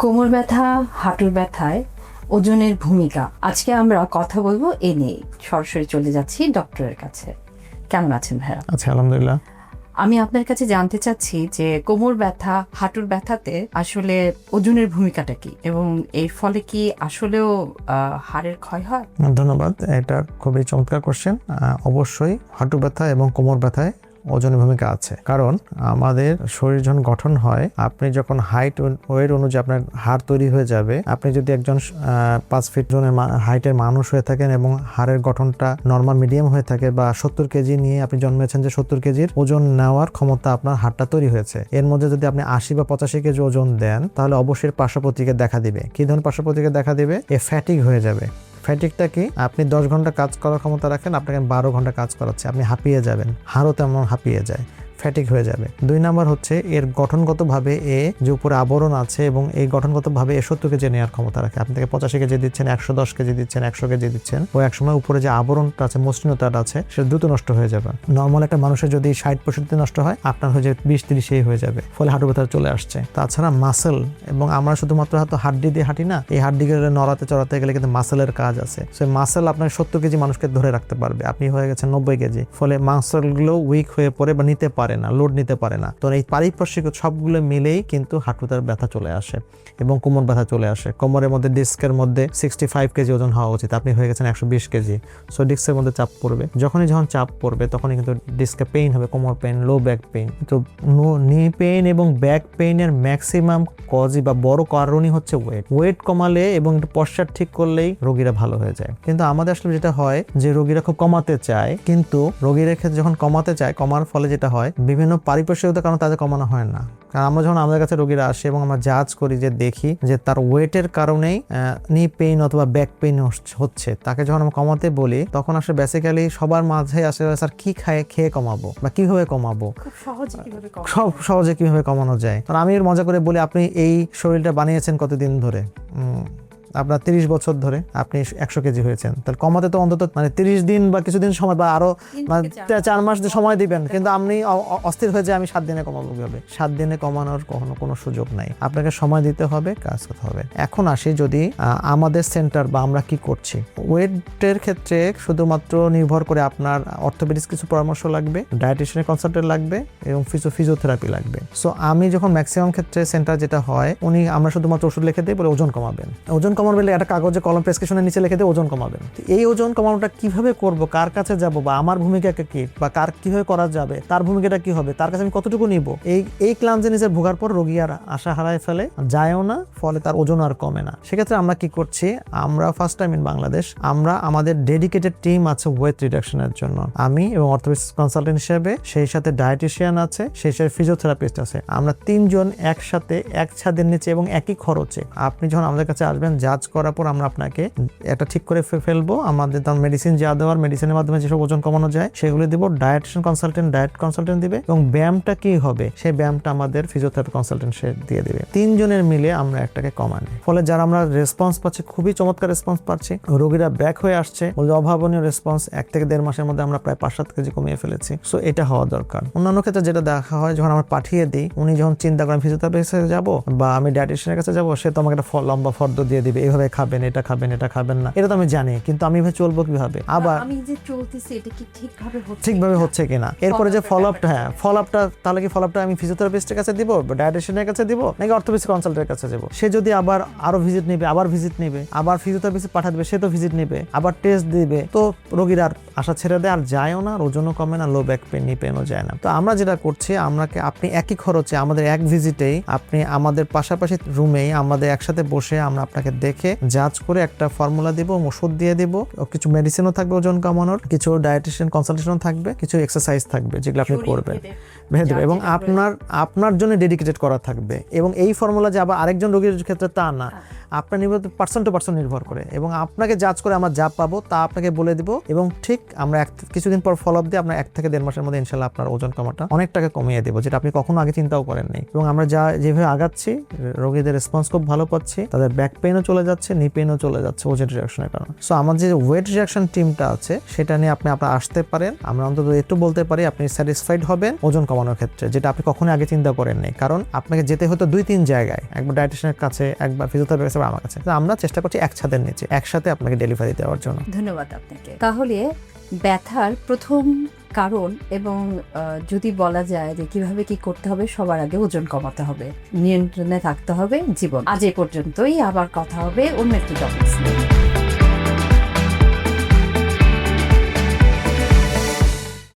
কোমর ব্যথা, হাঁটুর ব্যথায় ওজনের ভূমিকা। আজকে আমরা কথা বলবো এ নিয়ে। সরাসরি চলে যাচ্ছি ডক্টরের কাছে। কেমন আছেন ভাইয়া? আচ্ছা, আলহামদুলিল্লাহ। আমি আপনার কাছে জানতে চাচ্ছি যে কোমর ব্যথা, হাঁটুর ব্যথাতে আসলে ওজনের ভূমিকাটা কি, এবং এর ফলে কি আসলেও হাড়ের ক্ষয় হয়? ধন্যবাদ, এটা খুবই চমৎকার কোশ্চেন। অবশ্যই হাঁটু ব্যথা এবং কোমর ব্যথায় ওজনের ভূমিকা আছে, কারণ আমাদের শরীর যখন গঠন হয়, আপনি যখন হাইট ওয়েট অনুযায়ী আপনার হাড় তৈরি হয়ে যাবে। আপনি যদি একজন 5 ফিট জনের হাইটের মানুষ হয়ে থাকেন এবং হাড়ের গঠনটা নর্মাল মিডিয়াম হয়ে থাকে, বা 70 কেজি নিয়ে আপনি জন্মেছেন, যে 70 কেজির ওজন নেওয়ার ক্ষমতা আপনার হাড়টা তৈরি হয়েছে, এর মধ্যে যদি আপনি 80 বা 85 কেজি ওজন দেন, তাহলে অবশ্যই পার্শ্বপ্রতিক্রিয়া দেখা দিবে। কি ধরনের পার্শ্বপ্রতিক্রিয়া দেখা দিবে? ফ্যাটিক হয়ে যাবে। ফ্যাটিকটা কি? আপনি 10 ঘন্টা কাজ করার ক্ষমতা রাখেন, আপনাকে 12 ঘন্টা কাজ করাচ্ছে, আপনি হাঁপিয়ে যাবেন, হাড়ও তেমন হাঁপিয়ে যায়, ফ্যাটিক হয়ে যাবে। 2 নাম্বার হচ্ছে এর গঠনগতভাবে যে উপরে আবরণ আছে, এবং এই গঠনগতভাবে 70 কেজি নেওয়ার ক্ষমতা রাখে। আপনি তাকে 85 কেজি দিচ্ছেন, 110 কেজি দিচ্ছেন, 100 কেজি দিচ্ছেন, ওই এক সময় উপরে যে আবরণটা আছে, মসৃণতাটা আছে, সেটা দ্রুত নষ্ট হয়ে যাবে। নর্মাল একটা মানুষের যদি 60% নষ্ট হয়, আপনার হয়ে যাবে 20-30 হয়ে যাবে, ফলে হাঁটু ব্যথা চলে আসছে। তাছাড়া মাসেল, এবং আমরা শুধুমাত্র হয়তো হাড্ডি দিয়ে হাঁটি না, এই হাড্ডিগুলো নড়াতে চড়াতে গেলে কিন্তু মাসেলের কাজ আছে। সেই মাসেল আপনার 70 কেজি মানুষকে ধরে রাখতে পারবে, আপনি হয়ে গেছেন 90 কেজি, ফলে মাসেলগুলো উইক হয়ে পড়ে বা নিতে পারে না, লোড নিতে পারে না। তো এই পারিপার্শ্বিক সবগুলো মিলেই কিন্তু হাঁটুটার ব্যথা চলে আসে এবং কোমর ব্যথা চলে আসে। কোমরের মধ্যে ডিস্কের মধ্যে 65 কেজি ওজন হওয়া উচিত, আপনি হয়ে গেছেন 120 কেজি, সো ডিস্কের মধ্যে চাপ পড়বে। যখন চাপ পড়বে, তখনই কিন্তু ডিস্কে পেইন হবে, কোমর পেইন, লো ব্যাক পেইন। তো নি পেইন এবং ব্যাক পেইনের ম্যাক্সিমাম কজই বা বড় কারণই হচ্ছে ওয়েট কমালে এবং একটু পশ্চাৎ ঠিক করলেই রোগীরা ভালো হয়ে যায়। কিন্তু আমাদের আসলে যেটা হয় যে রোগীরা খুব কমাতে চায়, কিন্তু রোগীরা ক্ষেত্রে যখন কমাতে চায়, কমার ফলে যেটা হয়, বিভিন্ন পারিপার্শ্বিকতার কারণে তাদের কমানো হয় না। কারণ আমরা যখন আমাদের কাছে রোগীরা আসে এবং আমরা জাজ করি, যে দেখি যে তার ওয়েটের কারণেই নি পেইন অথবা ব্যাক পেইন হচ্ছে, তাকে যখন আমরা কমাতে বলি, তখন আসলে বেসিক্যালি সবার মাঝে আসে, স্যার কি খেয়ে কমাবো বা কিভাবে কমাবো, সহজে কিভাবে কমানো যায়। কারণ আমি মজা করে বলি, আপনি এই শরীরটা বানিয়েছেন কতদিন ধরে? আপনার 30 বছর ধরে আপনি 100 কেজি হয়েছেন, তাহলে কমাতে তো অন্তত 30 দিন বা কিছুদিন সময়, বা আরো 4 মাস সময় দিবেন। কিন্তু আপনি অস্থির হয়ে যায়, আমি 7 দিনে কমাবো। কিভাবে? 7 দিনে কমানোর কোনো সুযোগ নাই, আপনাকে সময় দিতে হবে, কাজ করতে হবে। এখন আসি যদি আমাদের সেন্টার বা আমরা কি করছি। ওয়েটের ক্ষেত্রে শুধুমাত্র নির্ভর করে আপনার অর্থোপেডিক্স কিছু পরামর্শ লাগবে, ডায়েটিশিয়ানের কনসালটেন্ট লাগবে, এবং ফিজিওথেরাপি লাগবে। সো আমি যখন ম্যাক্সিমাম ক্ষেত্রে সেন্টার যেটা হয়, আমরা শুধুমাত্র ওষুধ লিখে দিই, বলে ওজন কমাবেন। ওজন কমানো বলে একটা কাগজে কলম প্রেসক্রিপশনের নিচে লিখে দিয়ে ওজন কমাবেন। এই ওজন কমানোটা কিভাবে করব, কার কাছে যাব, বা আমার ভূমিকা কি, বা কার কিভাবে করা যাবে, তার ভূমিকাটা কি হবে, তার কাছে আমি কতটুকু নিব, এই ক্লান্সের ভোগার পর রোগী আর আশা হারায় ফেলে, যায়ও না, ফলে তার ওজন আর কমে না। সেক্ষেত্রে আমরা কি করছি, আমরা ফার্স্ট টাইম ইন বাংলাদেশ, আমরা আমাদের ডেডিকেটেড টিম আছে ওয়েট রিডাকশনের জন্য। আমি এবং অর্থোপেডিক্স কনসালটেন্ট হিসেবে, সেই সাথে ডায়েটিশিয়ান আছে, সেই সাথে ফিজিওথেরাপিস্ট আছে। আমরা 3 জন একসাথে এক ছাদের নিচে এবং একই খরচে, আপনি যখন আমাদের কাছে আসবেন, জাজ করার পর আমরা আপনাকে একটা ঠিক করে ফেলবো। আমাদের তখন মেডিসিন যা দেওয়ার, মেডিসিনের মাধ্যমে যেসব ওজন কমানো যায় সেগুলো দিব, ডায়েটিশিয়ান কনসালটেন্ট ডায়েট কনসালটেন্ট দিবে, এবং ব্যায়ামটা কি হবে সেই ব্যায়ামটা আমাদের ফিজিওথেরাপি কনসালটেন্ট সে দিয়ে দিবে। 3 জনের মিলে আমরা একটাকে কমানি, ফলে যারা আমরা রেসপন্স পাচ্ছি, খুবই চমৎকার রেসপন্স পাচ্ছি, রোগীরা ব্যাক হয়ে আসছে, অভাবনীয় রেসপন্স। 1 থেকে 1.5 মাসের মধ্যে আমরা প্রায় 5-7 কেজি কমিয়ে ফেলেছি। সো এটা হওয়া দরকার। অন্যান্য ক্ষেত্রে যেটা দেখা হয়, যখন আমরা পাঠিয়ে দিই, উনি যখন চিন্তা করেন ফিজিওথেরাপিস্টের কাছে যাবো বা আমি ডায়েটিশিয়ানের কাছে যাবো, সে তো আমাকে একটা লম্বা ফর্দ দিয়ে দিবে, এইভাবে খাবেন, এটা খাবেন, এটা খাবেন না, এটা তো আমি জানি, কিন্তু আমি এভাবে চলবো কিভাবে? আবার আমি যে চলতেছি, এটা কি ঠিকভাবে হচ্ছে কিনা, এরপরে যে ফলোআপটা, তাহলে কি ফলোআপটা আমি ফিজিওথেরাপিস্টের কাছে দিব, বা ডায়েটিশিয়ানের কাছে দিব, নাকি অর্থোপেডিক্স কনসালটেন্টের কাছে যাব? সে যদি আবার আরো ভিজিট নেবে, আবার ফিজিওথেরাপিস্ট পাঠা দিবে, সে তো ভিজিট নেবে, আবার টেস্ট দিবে, তো রোগীর আর আশা ছেড়ে দেয়, আর যায়ও না, ওজনও কমে না, লো ব্যাক পেন, নি পেনও যায় না। তো আমরা যেটা করছি, আপনি একই খরচে আমাদের এক ভিজিটেই, আপনি আমাদের পাশাপাশি রুমেই আমাদের একসাথে বসে আমরা আপনাকে দেখে জাজ করে একটা ফর্মুলা দিব, ওষুধ দিয়ে দিব, কিছু মেডিসিনও থাকবে ওজন কমানোর, কিছু ডায়েটিশিয়ান কনসালটেশন থাকবে, কিছু এক্সারসাইজ থাকবে যেগুলো আপনি করবেন, এবং আপনার জন্য ডেডিকেটেড করা থাকবে। এবং এই ফর্মুলা যে আবার আরেকজন রোগীর ক্ষেত্রে তা না, আপনার নির্ভর পার্সন টু পার্সন নির্ভর করে, এবং আপনাকে জাজ করে আমরা যা পাবো তা আপনাকে বলে দিব, এবং ঠিক আমরা কিছুদিন পর ফলো আপ দিয়ে আপনার 1 থেকে 1.5 মাসের মধ্যে ইনশাল্লাহ আপনার ওজন কমাটা অনেক টাকা কমিয়ে দেবো, যেটা আপনি কখনো আগে চিন্তাও করেননি। এবং আমরা যেভাবে আগাচ্ছি, রোগীদের রেসপন্স খুব ভালো পাচ্ছি, তাদের ব্যাক পেইনও চলে চলে যাচ্ছে, নি পেনও চলে যাচ্ছে ওজন রিডাকশনের কারণে। সো আমাদের যে ওয়েট রিডাকশন টিমটা আছে সেটা নিয়ে আপনি আসতে পারেন। আমরা অন্তত একটু বলতে পারি আপনি স্যাটিসফাইড হবেন ওজন কমানোর ক্ষেত্রে, যেটা আপনি কখনো আগে চিন্তা করেননি। কারণ আপনাকে যেতে হতো 2-3 জায়গায়, একবার ডায়েটিশিয়ানের কাছে, একবার ফিজিওথেরাপির কাছে, আমার কাছে। তো আমরা চেষ্টা করছি এক ছাদের নিচে একসাথে আপনাকে ডেলিভারি দেওয়ার জন্য। ধন্যবাদ আপনাকে। তাহলে ব্যথার প্রথম কারণ এবং যদি বলা যায় যে কিভাবে কি করতে হবে, সবার আগে ওজন কমাতে হবে, নিয়ন্ত্রণে থাকতে হবে জীবন। আজ এই পর্যন্তই, আবার কথা হবে অন্য একটি টপিক নিয়ে।